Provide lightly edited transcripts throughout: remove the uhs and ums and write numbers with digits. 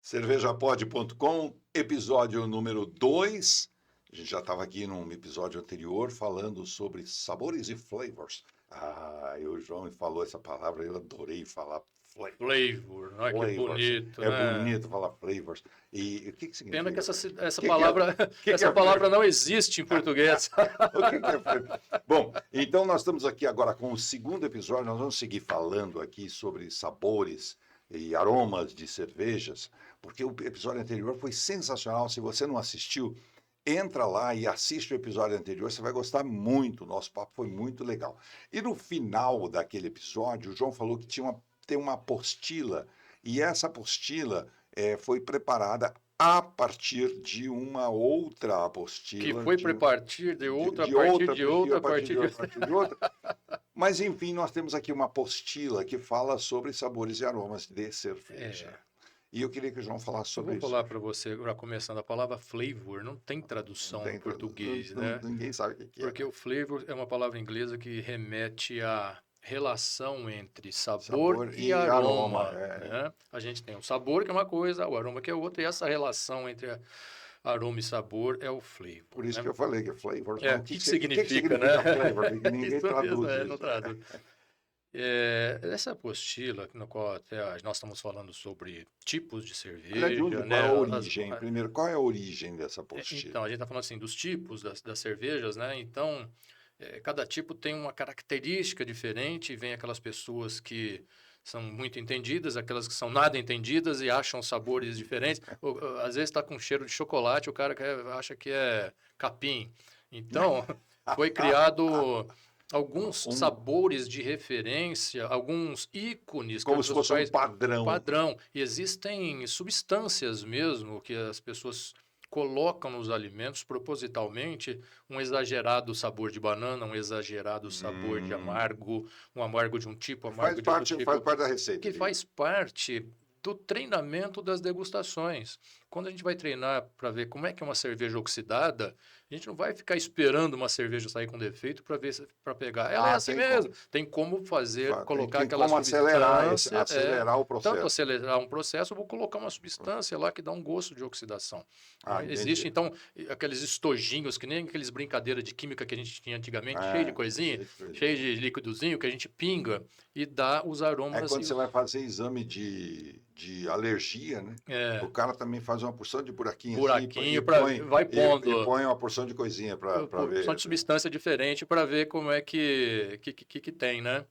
Cervejapod.com, episódio número 2. A gente já estava aqui num episódio anterior falando sobre sabores e flavors. E o João me falou essa palavra, eu adorei falar flavors. Flavor, olha que bonito, É né? bonito falar flavors. E o que significa? Pena que essa palavra não existe em português. O que é flavor? Bom, então nós estamos aqui agora com o segundo episódio, nós vamos seguir falando aqui sobre sabores e aromas de cervejas, porque o episódio anterior foi sensacional. Se você não assistiu, entra lá e assiste o episódio anterior, você vai gostar muito. O nosso papo foi muito legal. E no final daquele episódio, o João falou que tem uma apostila, e essa apostila foi preparada a partir de uma outra apostila. Que foi a partir de outra, a partir de outra. Mas, enfim, nós temos aqui uma apostila que fala sobre sabores e aromas de cerveja. E eu queria que o João falasse sobre isso. Eu vou falar para você, agora começando, a palavra flavor não tem tradução em português, né? Ninguém sabe o que é. Porque o flavor é uma palavra inglesa que remete à relação entre sabor e aroma. Né? A gente tem o sabor, que é uma coisa, o aroma, que é outra, e essa relação entre aroma e sabor é o flavor. Por isso que eu falei que é flavor. O que significa, né? Flavor? Ninguém traduz isso. Não traduz. Essa apostila, no qual até nós estamos falando sobre tipos de cerveja, Qual é a origem? Primeiro, qual é a origem dessa apostila? Então, a gente está falando assim dos tipos das cervejas, né? Então, cada tipo tem uma característica diferente, e vem aquelas pessoas que são muito entendidas, aquelas que são nada entendidas e acham sabores diferentes. Às vezes está com cheiro de chocolate, o cara acha que é capim. Então, foi criado alguns sabores de referência, alguns ícones. Como se fosse um padrão. E existem substâncias mesmo que as pessoas colocam nos alimentos propositalmente, um exagerado sabor de banana, um exagerado sabor de amargo, um amargo de um tipo, amargo de outro tipo. Faz parte da receita. Que faz parte do treinamento das degustações. Quando a gente vai treinar para ver como é que é uma cerveja oxidada, a gente não vai ficar esperando uma cerveja sair com defeito para pegar. Ela é assim mesmo. Tem como colocar aquela substância. Acelerar o processo. Tanto acelerar um processo, eu vou colocar uma substância lá que dá um gosto de oxidação. Existe, então, aqueles estojinhos, que nem aqueles brincadeiras de química que a gente tinha antigamente, cheio de coisinha, cheio de líquidozinho, que a gente pinga e dá os aromas. Quando você vai fazer exame de alergia, né? O cara também faz uma porção de buraquinho vai pondo. E põe uma porção de coisinha para ver. Uma porção de substância diferente para ver como é que tem, né?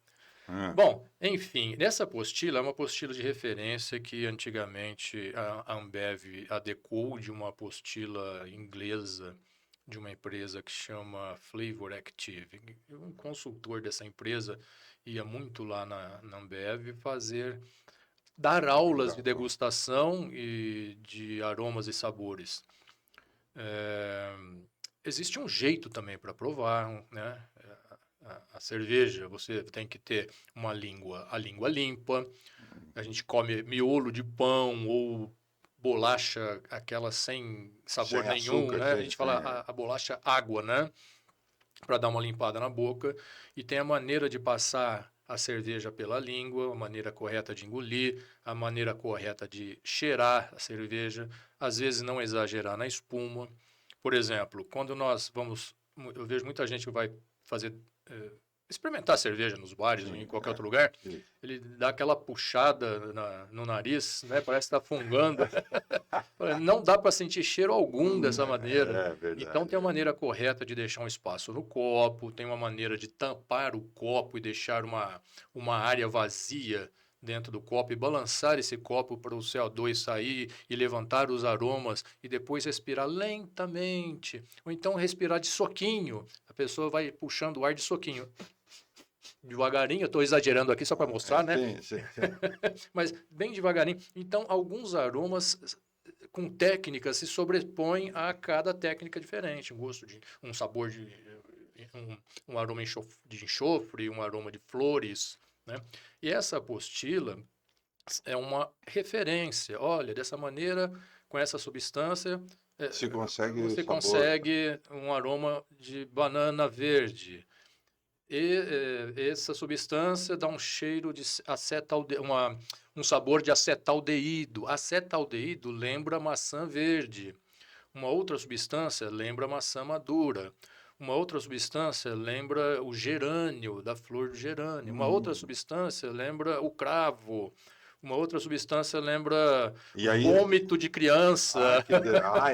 Bom, enfim, essa apostila é uma apostila de referência que antigamente a Ambev adequou de uma apostila inglesa de uma empresa que chama Flavor Active. Um consultor dessa empresa ia muito lá na Ambev dar aulas de degustação e de aromas e sabores. Existe um jeito também para provar, né? A cerveja, você tem que ter a língua limpa. A gente come miolo de pão ou bolacha, aquela sem sabor nenhum, açúcar, né? A gente fala a bolacha água, né? Para dar uma limpada na boca. E tem a maneira de passar a cerveja pela língua, a maneira correta de engolir, a maneira correta de cheirar a cerveja, às vezes não exagerar na espuma. Por exemplo, quando eu vejo muita gente que vai experimentar cerveja nos bares ou em qualquer outro lugar, ele dá aquela puxada no nariz, né? Parece que está fungando. Não dá para sentir cheiro algum dessa maneira. Então tem a maneira correta de deixar um espaço no copo, tem uma maneira de tampar o copo e deixar uma área vazia dentro do copo e balançar esse copo para o CO2 sair e levantar os aromas e depois respirar lentamente. Ou então respirar de soquinho. A pessoa vai puxando o ar de soquinho. Devagarinho, eu estou exagerando aqui só para mostrar, né? Sim. Mas bem devagarinho. Então, alguns aromas com técnicas se sobrepõem a cada técnica diferente. Um sabor de um aroma de enxofre, um aroma de flores, né? E essa apostila é uma referência. Olha, dessa maneira, com essa substância, Se consegue você sabor. consegue um aroma de banana verde. E essa substância dá um cheiro de um sabor de acetaldeído. Acetaldeído lembra maçã verde. Uma outra substância lembra maçã madura. Uma outra substância lembra o gerânio, da flor do gerânio. Uma outra substância lembra o cravo. Uma outra substância lembra E aí, vômito de criança,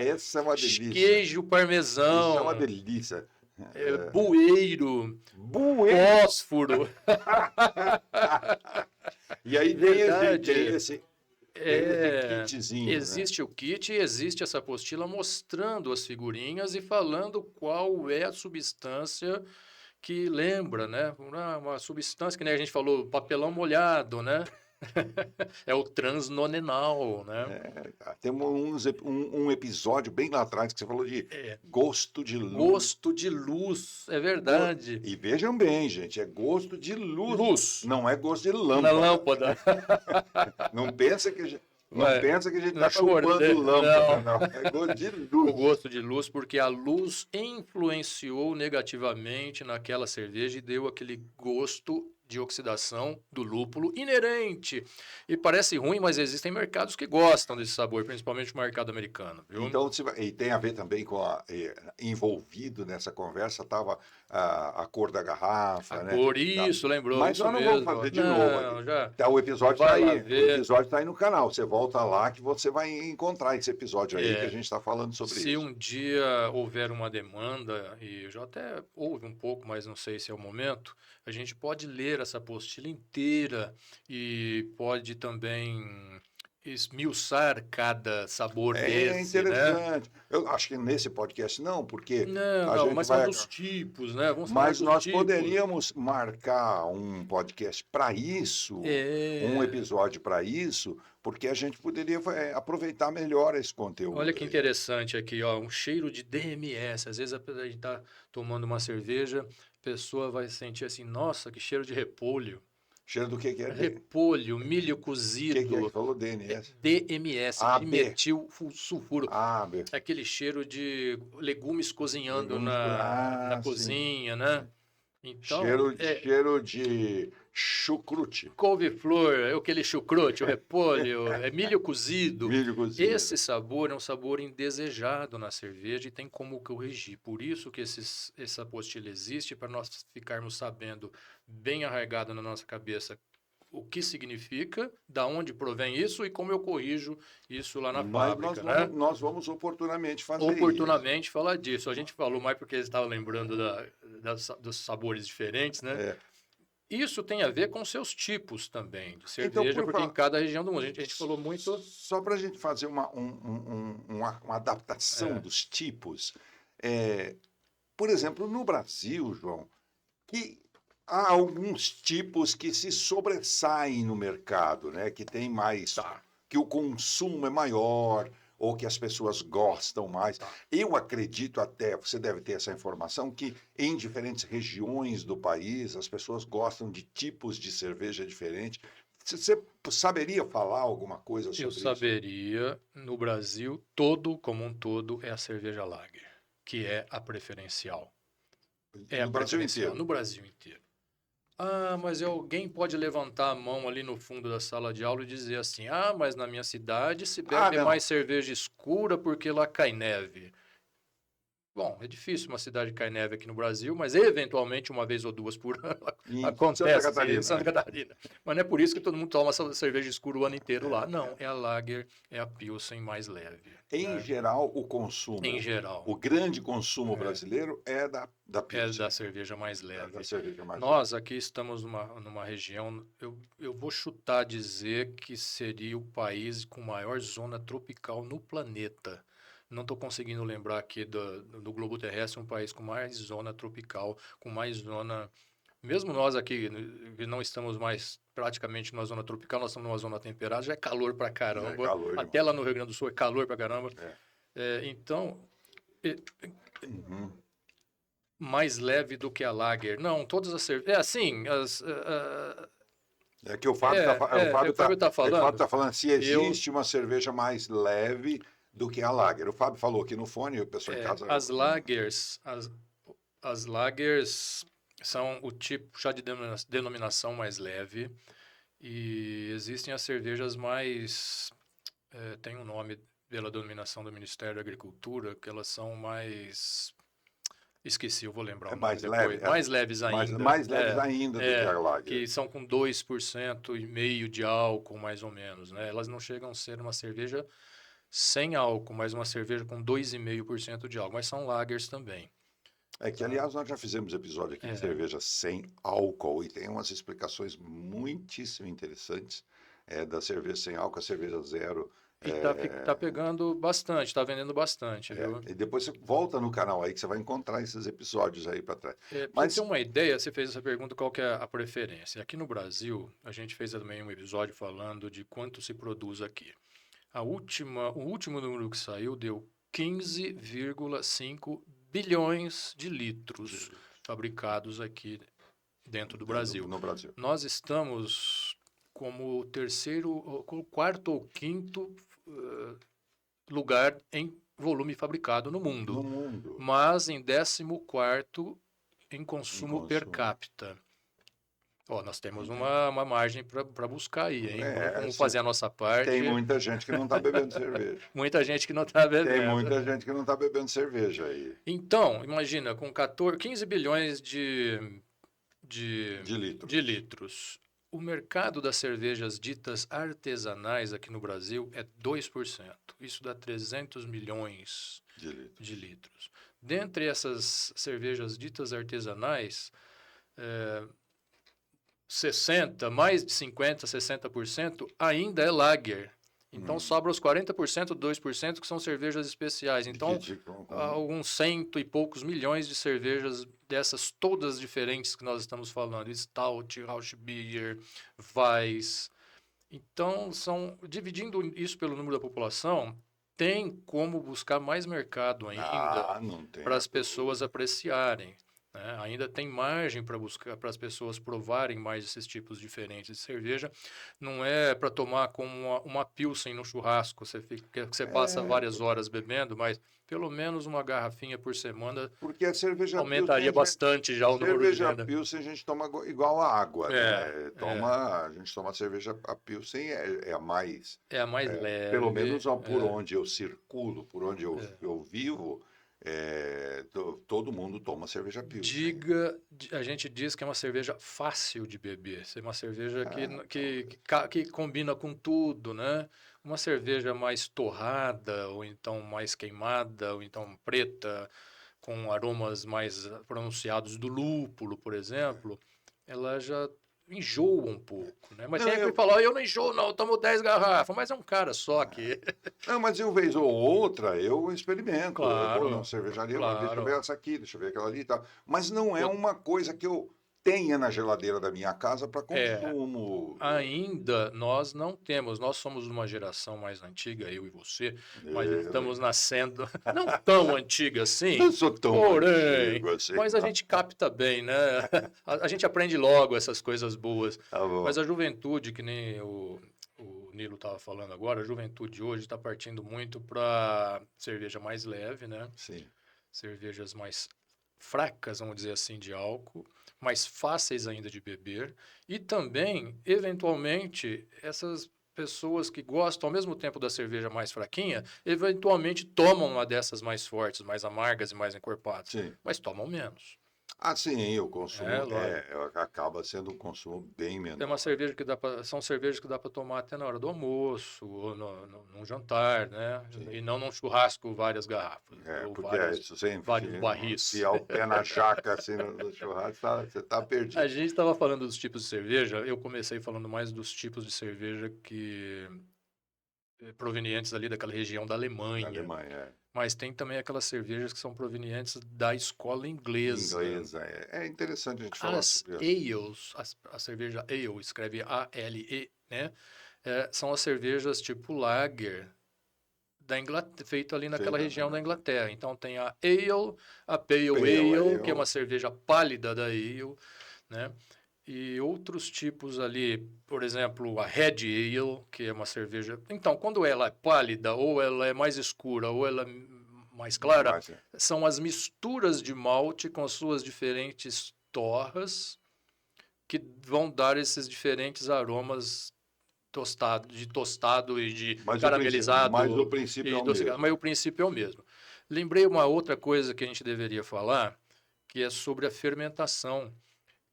essa é uma delícia. queijo Isso é uma parmesão, delícia. bueiro, Bué. fósforo. E aí Verdade. tem esse kitzinho, né? Existe o kit e existe essa apostila mostrando as figurinhas e falando qual é a substância que lembra, né? Uma substância que nem a gente falou, papelão molhado, né? É o transnonenal, né? Temos um episódio bem lá atrás que você falou de gosto de luz. Gosto de luz, é verdade. E vejam bem, gente, é gosto de luz. Luz. Não é gosto de Na lâmpada. lâmpada. Não pensa que a gente não está é pra morder, chupando lâmpada, não. É gosto de luz. O gosto de luz, porque a luz influenciou negativamente naquela cerveja e deu aquele gosto de oxidação do lúpulo inerente. E parece ruim, mas existem mercados que gostam desse sabor, principalmente o mercado americano, viu? Então, e tem a ver também com envolvido nessa conversa estava a cor da garrafa, né? Por isso, lembrou. Mas isso nós não mesmo. vamos fazer de novo. Já. Tá, o episódio está Vai aí. ver. O episódio está aí no canal. Você volta lá que você vai encontrar esse episódio aí que a gente está falando sobre Se isso. um dia houver uma demanda, e eu já até houve um pouco, mas não sei se é o momento, a gente pode ler essa apostila inteira e pode também esmiuçar cada sabor desse, né? Interessante. Eu acho que nesse podcast não, porque Não, mas são dos tipos, né? Vamos falar Mas dos nós tipos. poderíamos marcar um podcast para isso, um episódio para isso, porque a gente poderia aproveitar melhor esse conteúdo. Olha que interessante aqui, ó, um cheiro de DMS. Às vezes a gente está tomando uma cerveja, a pessoa vai sentir assim, nossa, que cheiro de repolho. Cheiro do que é? Repolho, milho O cozido. que é? Falou DNS. DMS, dimetil sulfuro. B. Aquele cheiro de legumes cozinhando Legumes na sim. cozinha, né? Então, cheiro de chucrute. couve-flor, aquele chucrute, o repolho, milho cozido. Milho cozido. Esse sabor é um sabor indesejado na cerveja e tem como corrigir. Por isso que essa apostila existe, para nós ficarmos sabendo bem arraigado na nossa cabeça o que significa, da onde provém isso e como eu corrijo isso lá na fábrica. Nós vamos oportunamente fazer oportunamente falar disso. A gente falou mais porque eles estavam lembrando dos sabores diferentes, né? Isso tem a ver com seus tipos também de cerveja, porque em cada região do mundo. A gente falou muito... Só para a gente fazer uma adaptação dos tipos. Por exemplo, no Brasil, João, que há alguns tipos que se sobressaem no mercado, né? Que tem mais... que o consumo é maior ou que as pessoas gostam mais. Eu acredito até, você deve ter essa informação, que em diferentes regiões do país as pessoas gostam de tipos de cerveja diferentes. Você saberia falar alguma coisa sobre isso? Eu saberia. No Brasil, como um todo, é a cerveja lager, que é a preferencial. No Brasil inteiro? No Brasil inteiro. Ah, mas alguém pode levantar a mão ali no fundo da sala de aula e dizer assim, mas na minha cidade se bebe mais cerveja escura porque lá cai neve. Bom, é difícil uma cidade cair neve aqui no Brasil, mas eventualmente uma vez ou duas por ano acontece em Santa Catarina. Mas não é por isso que todo mundo toma essa cerveja escura o ano inteiro lá. Não, é a Lager, é a Pilsen mais leve. Em geral, o consumo... Em geral. O grande consumo brasileiro é da Pilsen. É da cerveja mais leve. Da cerveja mais Nós aqui estamos numa região, eu vou chutar dizer que seria o país com maior zona tropical no planeta. Não estou conseguindo lembrar aqui do globo terrestre, um país com mais zona tropical, com mais zona... Mesmo nós aqui, que não estamos mais praticamente numa zona tropical, nós estamos numa zona temperada, já é calor pra caramba. Até lá no Rio Grande do Sul é calor pra caramba. Então, mais leve do que a Lager. Não, todas as cervejas... assim, que o Fábio está falando. O Fábio está falando se existe uma cerveja mais leve do que a lager. O Fábio falou aqui no fone, o pessoal em casa... As lagers são o tipo já de denominação mais leve e existem as cervejas mais... tem um nome pela denominação do Ministério da Agricultura, que elas são mais... Esqueci, eu vou lembrar o nome mais depois. leve, Mais leves ainda. mais leves ainda do que a lager. Que são com 2,5% de álcool, mais ou menos, né? Elas não chegam a ser uma cerveja sem álcool, mas uma cerveja com 2,5% de álcool. Mas são lagers também. É que, aliás, nós já fizemos episódio aqui de cerveja sem álcool e tem umas explicações muitíssimo interessantes da cerveja sem álcool, a cerveja zero. E tá pegando bastante, tá vendendo bastante, viu? E depois você volta no canal aí que você vai encontrar esses episódios aí para trás. Pra você ter uma ideia, você fez essa pergunta, qual que é a preferência? Aqui no Brasil, a gente fez também um episódio falando de quanto se produz aqui. O último número que saiu deu 15,5 bilhões de litros fabricados aqui dentro do Brasil. No Brasil. Nós estamos como quarto ou quinto lugar em volume fabricado no mundo. No mundo. Mas em 14º em consumo per capita. Nós temos uma margem para buscar aí, hein? Vamos fazer a nossa parte. Tem muita gente que não está bebendo cerveja. Muita gente que não está bebendo. Tem muita gente que não está bebendo cerveja aí. Então, imagina, com 15 bilhões de litros. O mercado das cervejas ditas artesanais aqui no Brasil é 2%. Isso dá 300 milhões de litros. Dentre essas cervejas ditas artesanais, mais de 50%, 60% ainda é lager. Então, sobra os 40%, 2% que são cervejas especiais. Então, alguns 100 e poucos milhões de cervejas dessas todas diferentes que nós estamos falando. Stout, Rauchbier, Weiss. Então, dividindo isso pelo número da população, tem como buscar mais mercado ainda para as pessoas apreciarem. Ainda tem margem para as pessoas provarem mais esses tipos diferentes de cerveja. Não é para tomar como uma Pilsen no churrasco, você passa várias horas bebendo, mas pelo menos uma garrafinha por semana. Porque a cerveja aumentaria bastante já o número de venda. Cerveja Pilsen a gente toma igual a água, né? A gente toma cerveja, a Pilsen é a mais... É a mais leve. Pelo menos por onde eu circulo, por onde eu vivo... todo mundo toma cerveja Pilsen. A gente diz que é uma cerveja fácil de beber. É uma cerveja que combina com tudo, né? Uma cerveja mais torrada, ou então mais queimada, ou então preta, com aromas mais pronunciados do lúpulo, por exemplo, ela já enjoa um pouco, né? Mas tem que falar, eu não enjoo não, eu tomo 10 garrafas, mas é um cara só que... Não, mas uma vez ou outra eu experimento. Claro, eu vou na cervejaria, deixa eu ver essa aqui, deixa eu ver aquela ali e tal. Mas não é uma coisa que eu tenha na geladeira da minha casa para consumo. Ainda nós não temos, nós somos uma geração mais antiga, eu e você, mas estamos nascendo, não tão antiga assim, não sou tão antigo assim. Mas a gente capta bem, né? A gente aprende logo essas coisas boas. Mas a juventude, que nem o Nilo estava falando agora, a juventude hoje está partindo muito para cerveja mais leve, né? Sim. Cervejas mais fracas, vamos dizer assim, de álcool, mais fáceis ainda de beber, e também, eventualmente, essas pessoas que gostam ao mesmo tempo da cerveja mais fraquinha, eventualmente tomam uma dessas mais fortes, mais amargas e mais encorpadas, mas tomam menos. Sim, o consumo acaba sendo um consumo bem menor. É uma cerveja são cervejas que dá para tomar até na hora do almoço, ou num jantar, né? Sim. E não num churrasco, várias garrafas. Porque vários barris. Se o pé na jaca assim, no churrasco, você está perdido. A gente estava falando dos tipos de cerveja, eu comecei falando mais dos tipos de cerveja provenientes ali daquela região da Alemanha. Mas tem também aquelas cervejas que são provenientes da escola inglesa. É interessante a gente falar sobre isso. A cerveja ale, escreve A-L-E, né? São as cervejas tipo lager, feito ali naquela região da Inglaterra. Então tem a ale, a pale ale, que é uma cerveja pálida da ale, né? e outros tipos ali, por exemplo, a Red Ale, que é uma cerveja. Então, quando ela é pálida, ou ela é mais escura, ou ela é mais clara, Mas, são as misturas de malte com as suas diferentes torras que vão dar esses diferentes aromas de tostado e de mas caramelizado o princípio é e o docicado, mesmo. mas o princípio é o mesmo. Lembrei uma outra coisa que a gente deveria falar, que é sobre a fermentação,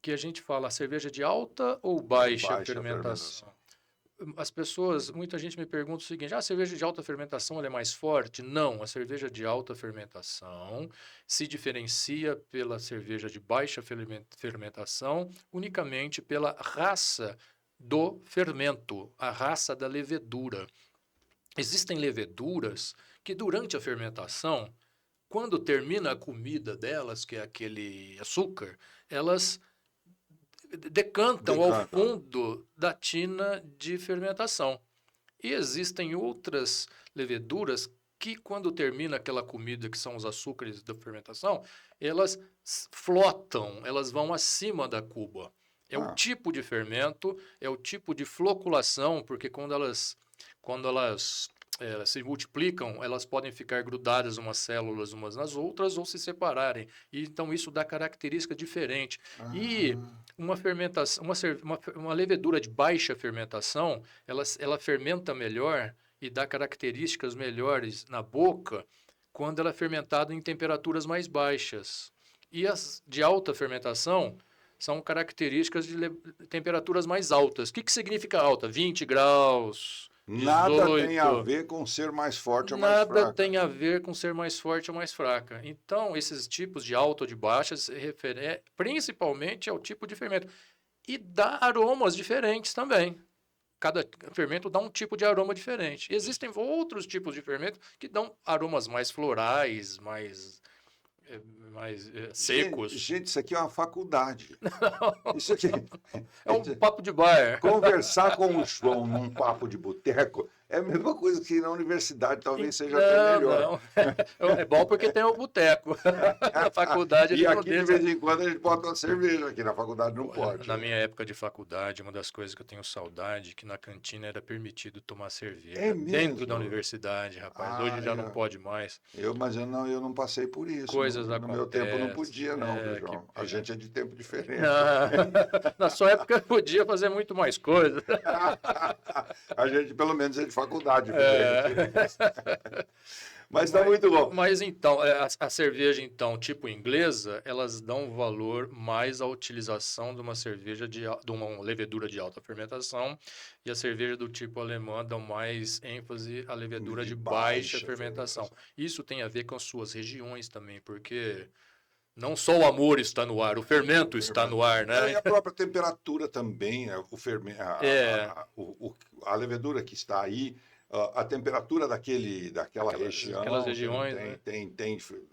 que a gente fala cerveja de alta ou baixa Baixa fermentação. fermentação. As pessoas, muita gente me pergunta o seguinte: a cerveja de alta fermentação ela é mais forte? Não, a cerveja de alta fermentação se diferencia pela cerveja de baixa fermentação unicamente pela raça do fermento, a raça da levedura. Existem leveduras que durante a fermentação, quando termina a comida delas, que é aquele açúcar, elas decantam ao Decanta. fundo da tina de fermentação. E existem outras leveduras que, quando termina aquela comida, que são os açúcares da fermentação, elas flotam, elas vão acima da cuba. É o Ah, tipo de fermento, é o tipo de floculação, porque quando elas se multiplicam, elas podem ficar grudadas umas células umas nas outras ou se separarem. E, então isso dá característica diferente. E ah, uma fermentação, uma levedura de baixa fermentação, ela fermenta melhor e dá características melhores na boca quando ela é fermentada em temperaturas mais baixas. E as de alta fermentação são características de temperaturas mais altas. O que significa alta? 20 graus, nada tem a 18. ver com ser mais forte ou mais Nada fraca. tem a ver com ser mais forte ou mais fraca. Então, esses tipos de alta ou de baixa se referem principalmente ao tipo de fermento. E dá aromas diferentes também. Cada fermento dá um tipo de aroma diferente. Existem outros tipos de fermento que dão aromas mais florais, mais secos. Gente, isso aqui é uma faculdade. Isso aqui. É um papo de bar. Conversar com o João num papo de boteco é a mesma coisa que ir na universidade, talvez seja até Não, melhor. não. É bom porque tem o boteco. Na faculdade E eles não aqui, de deixam. vez em quando, a gente bota uma cerveja, aqui na faculdade não pode. Na minha época de faculdade, uma das coisas que eu tenho saudade é que na cantina era permitido tomar É cerveja dentro da mesmo? universidade, rapaz. Ah, Hoje já não pode mais. eu não passei por isso. Coisas No meu tempo não acontecem. podia, não, viu, Que João? A pena. gente é de tempo diferente. Na, na sua época eu podia fazer muito mais coisa. A gente, pelo menos, é de faculdade, diferente. É. Mas está muito bom. Mas então, a cerveja, então, tipo inglesa, elas dão valor mais à utilização de uma cerveja de uma levedura de alta fermentação, e a cerveja do tipo alemã dão mais ênfase à levedura de baixa fermentação. Isso tem a ver com as suas regiões também, porque não só o amor está no ar, o fermento está no ar, E né? a própria temperatura também, né? É, A levedura que está aí, a temperatura daquela região aquelas regiões, né?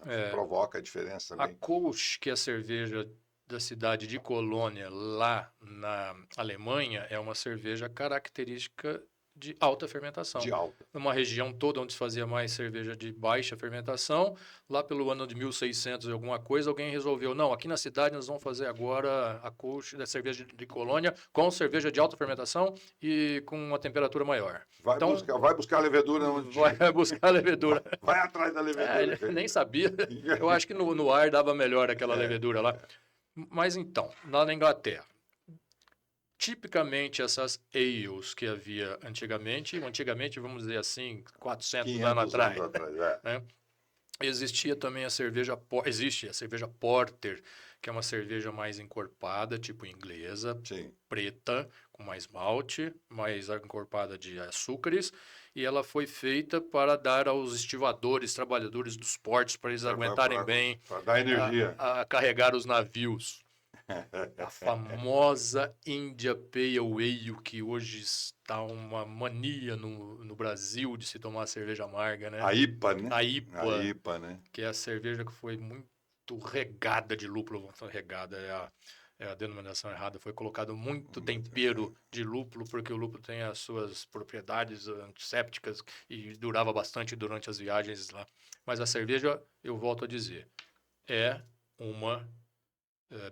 É. provoca diferença A também. Kolsch, que é a cerveja da cidade de Colônia, lá na Alemanha, é uma cerveja característica de alta fermentação. De alta. Numa região toda onde se fazia mais cerveja de baixa fermentação, lá pelo ano de 1600 e alguma coisa, alguém resolveu, não, aqui na cidade nós vamos fazer agora a Kolsch da cerveja de Colônia com cerveja de alta fermentação e com uma temperatura maior. Vai buscar a levedura onde Vai buscar a levedura. vai atrás da levedura. Ele nem sabia. Eu acho que no ar dava melhor aquela levedura lá. Mas então, lá na Inglaterra, tipicamente essas ales que havia antigamente, vamos dizer assim, 400 anos atrás, né? Existia também existe a cerveja Porter, que é uma cerveja mais encorpada, tipo inglesa, Sim. preta, com mais malte, mais encorpada de açúcares, e ela foi feita para dar aos estivadores, trabalhadores dos portos, para eles aguentarem bem Para dar energia. a carregar os navios. A famosa India Pale Ale, que hoje está uma mania no Brasil de se tomar cerveja amarga, né? A IPA, né? A IPA, A IPA, né? que é a cerveja que foi muito regada de lúpulo. Regada é a denominação errada. Foi colocado muito tempero de lúpulo, porque o lúpulo tem as suas propriedades antissépticas e durava bastante durante as viagens lá. Mas a cerveja, eu volto a dizer, é uma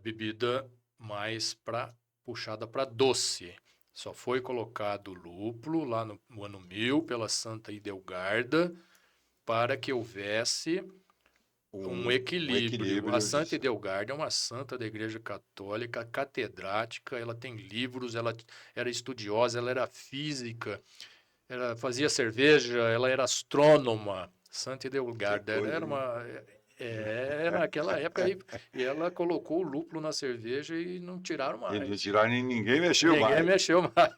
bebida mais para puxada para doce. Só foi colocado lúpulo lá no ano 1000 pela Santa Idelgarda para que houvesse um equilíbrio. A Santa Idelgarda é uma santa da Igreja Católica, catedrática, ela tem livros, ela era estudiosa, ela era física, ela fazia cerveja, ela era astrônoma. Santa Idelgarda era uma... naquela época aí, e ela colocou o lúpulo na cerveja e não tiraram mais. E não tiraram e ninguém mexeu mais. Ninguém mexeu mais.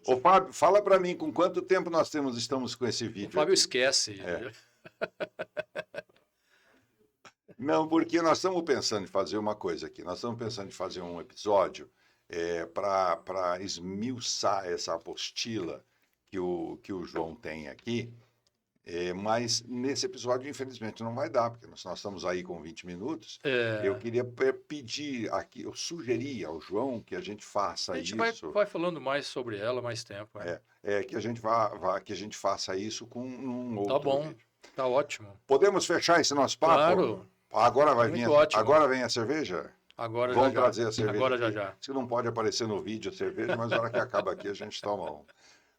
Ô, Fábio, fala para mim, com quanto tempo estamos com esse vídeo? O Fábio esquece. Não, porque nós estamos pensando em fazer uma coisa aqui. Nós estamos pensando em fazer um episódio para esmiuçar essa apostila que o João tem aqui. Mas nesse episódio, infelizmente, não vai dar, porque nós estamos aí com 20 minutos. Eu queria pedir aqui, eu sugeri ao João que a gente faça isso. A gente vai falando mais sobre ela mais tempo. Que a gente faça isso com um outro Tá bom, vídeo. tá ótimo. Podemos fechar esse nosso papo? Claro. Agora Ótimo. Agora vem a cerveja? Agora Vamos já. trazer a cerveja. Agora já. Isso não pode aparecer no vídeo a cerveja, mas na hora que acaba aqui a gente toma um.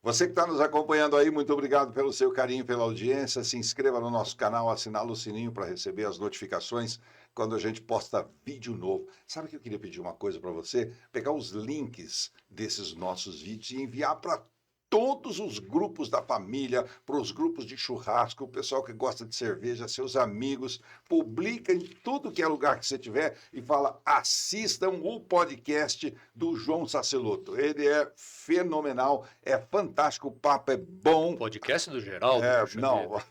Você que está nos acompanhando aí, muito obrigado pelo seu carinho, pela audiência. Se inscreva no nosso canal, assinala o sininho para receber as notificações quando a gente posta vídeo novo. Sabe que eu queria pedir uma coisa para você? Pegar os links desses nossos vídeos e enviar para todos os grupos da família, para os grupos de churrasco, o pessoal que gosta de cerveja, seus amigos. Publica em tudo que é lugar que você tiver e fala, assistam o podcast do João Saceloto. Ele é fenomenal, é fantástico, o papo é bom. Podcast do Geraldo? Não.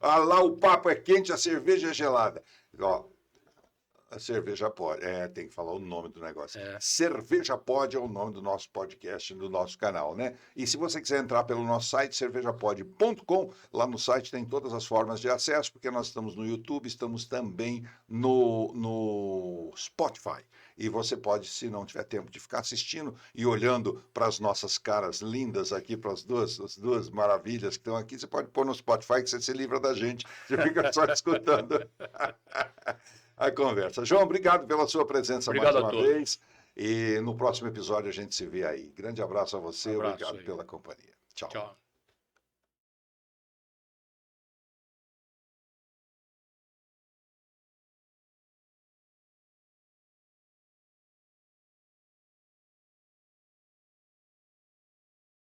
Lá o papo é quente, a cerveja é gelada. Ó, a Cerveja Pode. Tem que falar o nome do negócio. Cerveja Pode é o nome do nosso podcast, do nosso canal, né? E se você quiser entrar pelo nosso site, cervejapod.com, lá no site tem todas as formas de acesso, porque nós estamos no YouTube, estamos também no Spotify. E você pode, se não tiver tempo de ficar assistindo e olhando para as nossas caras lindas aqui, para as duas maravilhas que estão aqui, você pode pôr no Spotify que você se livra da gente. Você fica só escutando a conversa. João, obrigado pela sua presença mais uma vez. E no próximo episódio a gente se vê aí. Grande abraço a você, obrigado pela companhia. Tchau.